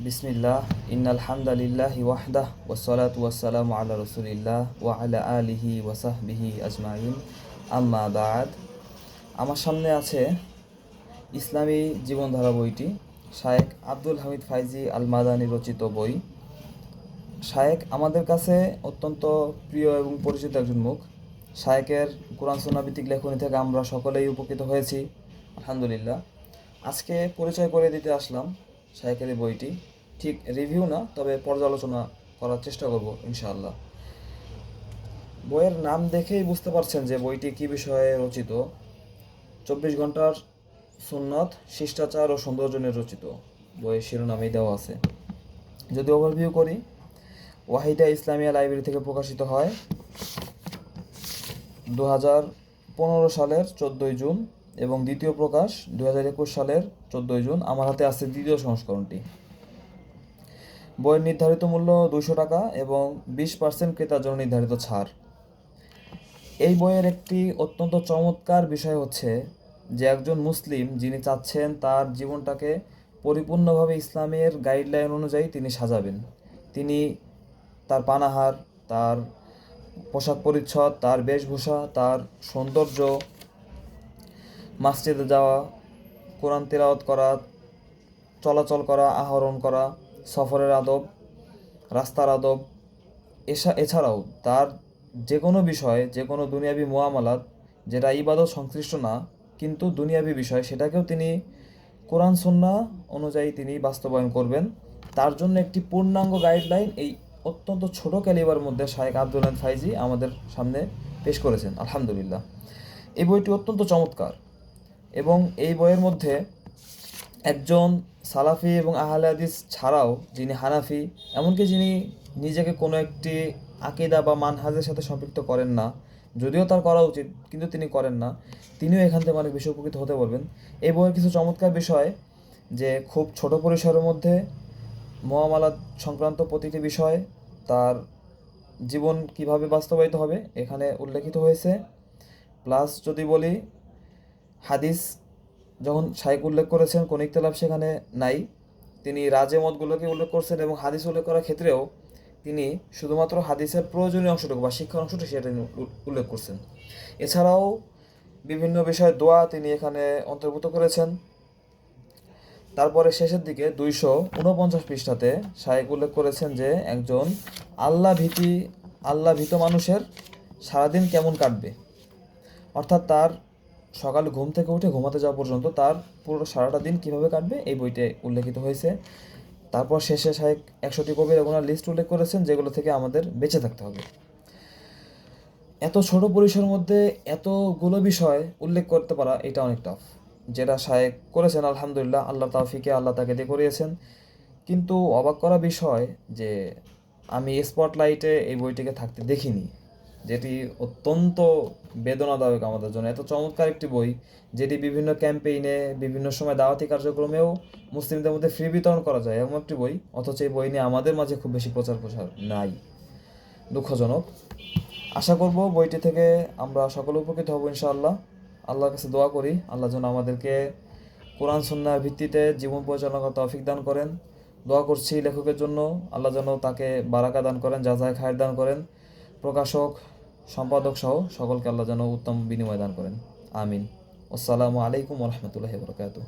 বিসমিল্লাহ ইন্নাল হামদালিল্লাহি ওয়াহদাহ ওয়াসসালাতু ওয়াসসালামু আলা রাসূলিল্লাহ ওয়া আলা আলিহি ওয়া সাহবিহি আজমাইন আম্মা বাদ। আমার সামনে আছে ইসলামী জীবনধারা বইটি, শায়েখ আব্দুল হামিদ ফাইজি আল মাদানী রচিত বই। শায়েখ আমাদের কাছে অত্যন্ত প্রিয় এবং পরিচিত একজন মুখ। শায়েখের কোরআন সুন্নাহ ভিত্তিক লেখনী থেকে আমরা সকলেই উপকৃত হয়েছি, আলহামদুলিল্লাহ। আজকে পরিচয় করে দিতে আসলাম শায়েখের এই বইটি। ঠিক রিভিউ না, তবে পর্যালোচনা করার চেষ্টা করব ইনশাআল্লাহ। বইয়ের নাম দেখেই বুঝতে পারছেন যে বইটি কী বিষয়ে রচিত। 24 ঘন্টার সুন্নত, শিষ্টাচার ও সৌন্দর্য নিয়ে রচিত। বইয়ের শিরোনামেই দেওয়া আছে। যদি ওভারভিউ করি, ওয়াহিদা ইসলামিয়া লাইব্রেরি থেকে প্রকাশিত হয় 2015 সালের 14 জুন এবং দ্বিতীয় প্রকাশ 2021 সালের 14 জুন। আমার হাতে আছে দ্বিতীয় সংস্করণটি। বইয়ের নির্ধারিত মূল্য 200 টাকা এবং 20% ক্রেতার জন্য নির্ধারিত ছাড়। এই বইয়ের একটি অত্যন্ত চমৎকার বিষয় হচ্ছে যে একজন মুসলিম যিনি চাচ্ছেন তার জীবনটাকে পরিপূর্ণভাবে ইসলামের গাইডলাইন অনুযায়ী তিনি সাজাবেন, তিনি তার পানাহার, তার পোশাক পরিচ্ছদ, তার বেশভূষা, তার সৌন্দর্য, মসজিদে যাওয়া, কোরআন তিলাওয়াত করা, চলাচল করা, আহরণ করা, সফরের আদব, রাস্তার আদব, এছাড়াও তার যে কোনো বিষয়, যে কোনো দুনিয়াবি মুআমালাত যেটা ইবাদত সংশ্লিষ্ট না কিন্তু দুনিয়াবি বিষয়, সেটাকেও তিনি কোরআন সুন্নাহ অনুযায়ী তিনি বাস্তবায়ন করবেন। তার জন্য একটি পূর্ণাঙ্গ গাইডলাইন এই অত্যন্ত ছোট ক্যালিবার মধ্যে শায়েখ আব্দুল হামিদ ফাইজি আমাদের সামনে পেশ করেছেন, আলহামদুলিল্লাহ। এই বইটি অত্যন্ত চমৎকার এবং এই বইয়ের মধ্যে একজন সালাফি এবং আহলে হাদিস ছাড়াও যিনি হানাফি, এমনকি যিনি নিজেকে কোনো একটি আকিদা বা মানহাজের সাথে সম্পৃক্ত করেন না, যদিও তার করা উচিত কিন্তু তিনি করেন না, তিনিও এখান থেকে অনেক বেশি উপকৃত হতে পারবেন। এই বইয়ের কিছু চমৎকার বিষয় যে খুব ছোট পরিসরের মধ্যে মুআমালাত সংক্রান্ত প্রতিটি বিষয়, তার জীবন কিভাবে বাস্তবায়িত হবে এখানে উল্লেখিত হয়েছে। প্লাস যদি বলি, হাদিস যখন শায়েখ উল্লেখ করেছেন কোন ইখতিলাফ সেখানে নাই, তিনি রাজে মতগুলোকে উল্লেখ করছেন এবং হাদিস উল্লেখ করার ক্ষেত্রেও তিনি শুধুমাত্র হাদিসের প্রয়োজনীয় অংশটুকু বা শিক্ষার অংশটা সেটা উল্লেখ করছেন। এছাড়াও বিভিন্ন বিষয়ে দোয়া তিনি এখানে অন্তর্ভুক্ত করেছেন। তারপরে শেষের দিকে 249 পৃষ্ঠাতে শায়েখ উল্লেখ করেছেন যে একজন আল্লাহ ভীত মানুষের সারাদিন কেমন কাটবে, অর্থাৎ তার সকালে ঘুম থেকে উঠে ঘুমাতে যাওয়া পর্যন্ত তার পুরো সারাটা দিন কীভাবে কাটবে এই বইতে উল্লেখিত হয়েছে। তারপর শেষে শায়েখ 100টি কবিরা গুনার লিস্ট উল্লেখ করেছেন যেগুলো থেকে আমাদের বেঁচে থাকতে হবে। এত ছোট পরিসরের মধ্যে এতগুলো বিষয় উল্লেখ করতে পারা এটা অনেক টাফ, যেটা শায়েখ করেছেন, আলহামদুলিল্লাহ। আল্লাহ তাওফিকে আল্লাহ তাকে দিয়ে করিয়েছেন। কিন্তু অবাক করা বিষয় যে আমি স্পটলাইটে এই বইটিকে থাকতে দেখিনি, যেটি অত্যন্ত বেদনাদায়ক আমাদের জন্য। এত চমৎকার একটি বই যেটি বিভিন্ন ক্যাম্পেইনে, বিভিন্ন সময় দাওয়াতি কার্যক্রমেও মুসলিমদের মধ্যে ফ্রি বিতরণ করা যায় এমন একটি বই, অথচ এই বই নিয়ে আমাদের মাঝে খুব বেশি প্রচার প্রসার নাই, দুঃখজনক। আশা করব বইটি থেকে আমরা সকলে উপকৃত হব ইনশাআল্লাহ। আল্লাহর কাছে দোয়া করি আল্লাহ যেন আমাদেরকে কোরআন সুন্নাহর ভিত্তিতে জীবন পরিচালনা করার তৌফিক দান করেন। দোয়া করছি লেখকের জন্য, আল্লাহ যেন তাকে বারাকা দান করেন, জাযায়ে খায়ের দান করেন। প্রকাশক, সম্পাদক সহ সকলকে আল্লাহ যেন উত্তম বিনিময় দান করেন, আমিন। আসসালামু আলাইকুম ওয়া রাহমাতুল্লাহি ওয়া বারাকাতুহু।